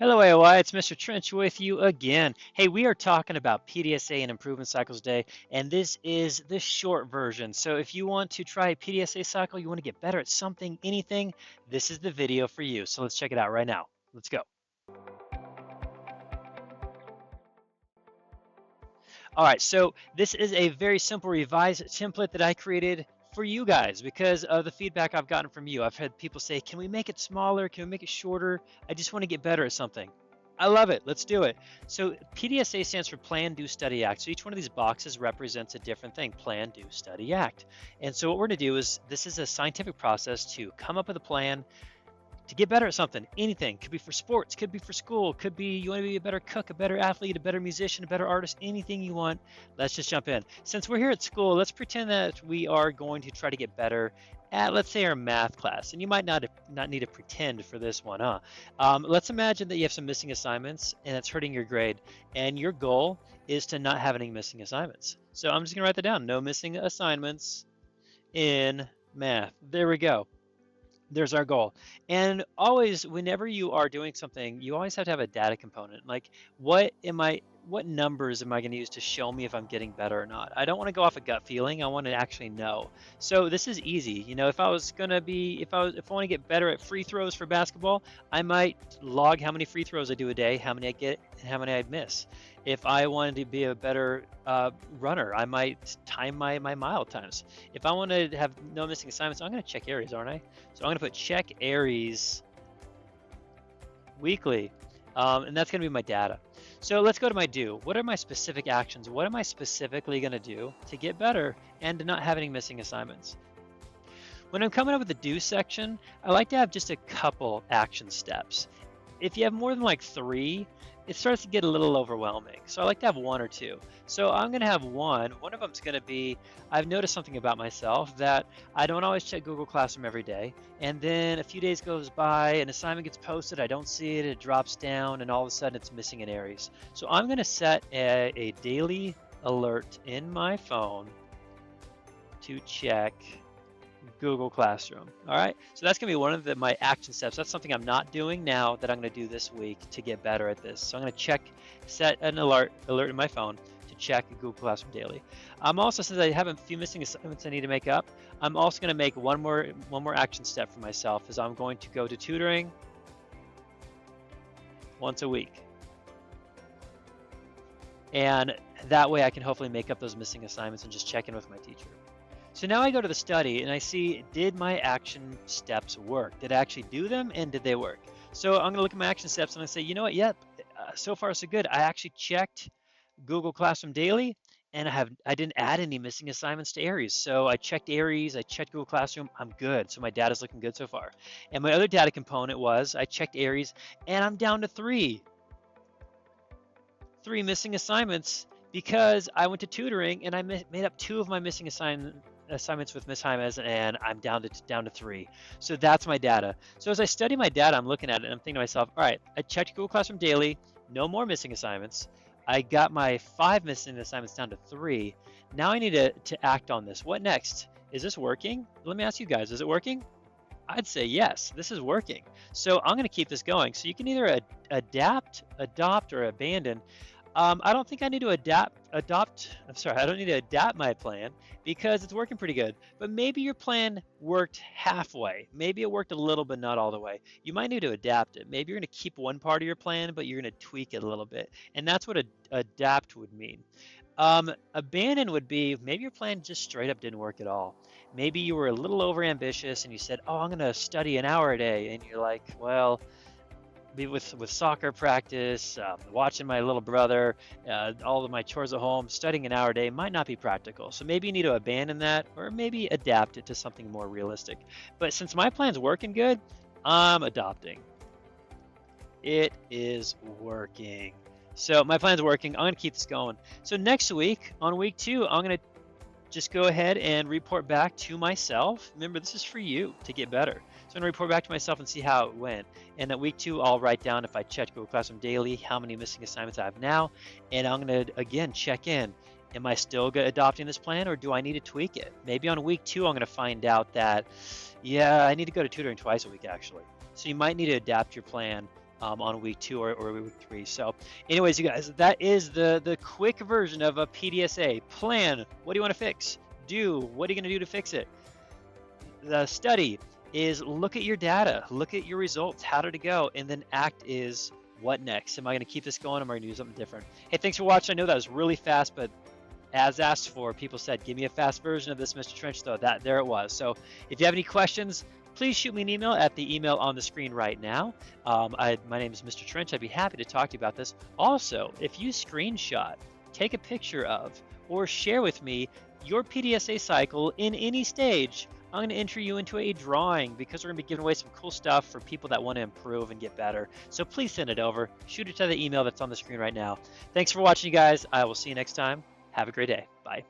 Hello, AOI. It's Mr. Trench with you again. Hey, we are talking about PDSA and improvement cycles today, and this is the short version. So if you want to try a PDSA cycle, you want to get better at something, anything, this is the video for you. So let's check it out right now. Let's go. All right, so this is a very simple revised template that I created for you guys because of the feedback I've gotten from you. I've had people say, can we make it smaller? Can we make it shorter? I just want to get better at something. I love it. Let's do it. So PDSA stands for Plan, Do, Study, Act. So each one of these boxes represents a different thing. Plan, Do, Study, Act. And so what we're going to do is this is a scientific process to come up with a plan to get better at something, anything. Could be for sports, could be for school, could be you want to be a better cook, a better athlete, a better musician, a better artist, anything you want. Let's just jump in. Since we're here at school, let's pretend that we are going to try to get better at, let's say, our math class. And you might not need to pretend for this one, huh? Let's imagine that you have some missing assignments and it's hurting your grade. And your goal is to not have any missing assignments. So I'm just going to write that down. No missing assignments in math. There we go. There's our goal. And always, whenever you are doing something, you always have to have a data component. Like, what numbers am I going to use to show me if I'm getting better or not? I don't want to go off a gut feeling. I want to actually know. So this is easy. You know, if I want to get better at free throws for basketball, I might log how many free throws I do a day, how many I get, and how many I miss. If I wanted to be a better runner, I might time my mile times. If I want to have no missing assignments, I'm going to check Aries, aren't I? So I'm going to put check Aries weekly, and that's going to be my data. So let's go to my do. What are my specific actions? What am I specifically going to do to get better and to not have any missing assignments? When I'm coming up with the do section, I like to have just a couple action steps. If you have more than like 3, it starts to get a little overwhelming. So I like to have 1 or 2. So I'm going to have 1. One of them is going to be, I've noticed something about myself that I don't always check Google Classroom every day. And then a few days goes by, an assignment gets posted, I don't see it, it drops down, and all of a sudden it's missing in Aries. So I'm going to set a daily alert in my phone to check Google Classroom. All right, so that's gonna be one of my action steps. That's something I'm not doing now that I'm gonna do this week to get better at this. So I'm gonna set an alert in my phone to check Google Classroom daily. I'm also, since I have a few missing assignments I need to make up, I'm also gonna make one more action step for myself, is I'm going to go to tutoring once a week. And that way I can hopefully make up those missing assignments and just check in with my teacher. So now I go to the study and I see, did my action steps work? Did I actually do them, and did they work? So I'm gonna look at my action steps and I say, you know what, yep, so far so good. I actually checked Google Classroom daily and I didn't add any missing assignments to Aries. So I checked Aries, I checked Google Classroom, I'm good. So my data's looking good so far. And my other data component was I checked Aries and I'm down to 3 missing assignments because I went to tutoring and I made up 2 of my missing assignments with Miss Jaimes, and I'm down to 3. So that's my data. So as I study my data, I'm looking at it and I'm thinking to myself, all right, I checked Google Classroom daily, no more missing assignments. I got my 5 missing assignments down to 3. Now I need to act on this. What next? Is this working? Let me ask you guys, is it working? I'd say yes, this is working. So I'm going to keep this going. So you can either adapt, adopt, or abandon. I don't think I need to I don't need to adapt my plan because it's working pretty good. But maybe your plan worked halfway. Maybe it worked a little, but not all the way. You might need to adapt it. Maybe you're going to keep one part of your plan, but you're going to tweak it a little bit. And that's what adapt would mean. Abandon would be, maybe your plan just straight up didn't work at all. Maybe you were a little over ambitious and you said, oh, I'm going to study an hour a day. And you're like, well, with soccer practice, watching my little brother, all of my chores at home, studying an hour a day might not be practical. So maybe you need to abandon that, or maybe adapt it to something more realistic. But since my plan's working good, I'm adopting. It is working. So my plan's working. I'm going to keep this going. So next week, on week 2, I'm going to just go ahead and report back to myself. Remember, this is for you to get better. So I'm going to report back to myself and see how it went. And at week 2, I'll write down, if I check Google Classroom daily, how many missing assignments I have now. And I'm going to, again, check in. Am I still adopting this plan, or do I need to tweak it? Maybe on week 2, I'm going to find out that, yeah, I need to go to tutoring twice a week, actually. So you might need to adapt your plan on week 2 or week 3. So anyways, you guys, that is the quick version of a PDSA. Plan, what do you want to fix? Do, what are you going to do to fix it? The study is look at your data, look at your results, how did it go, and then act is what next? Am I going to keep this going? Am I going to do something different? Hey, thanks for watching. I know that was really fast, but as asked for, people said, give me a fast version of this, Mr. Trench, though. There it was. So if you have any questions, please shoot me an email at the email on the screen right now. My name is Mr. Trench. I'd be happy to talk to you about this. Also, if you screenshot, take a picture of, or share with me your PDSA cycle in any stage, I'm going to enter you into a drawing because we're going to be giving away some cool stuff for people that want to improve and get better. So please send it over. Shoot it to the email that's on the screen right now. Thanks for watching, you guys. I will see you next time. Have a great day. Bye.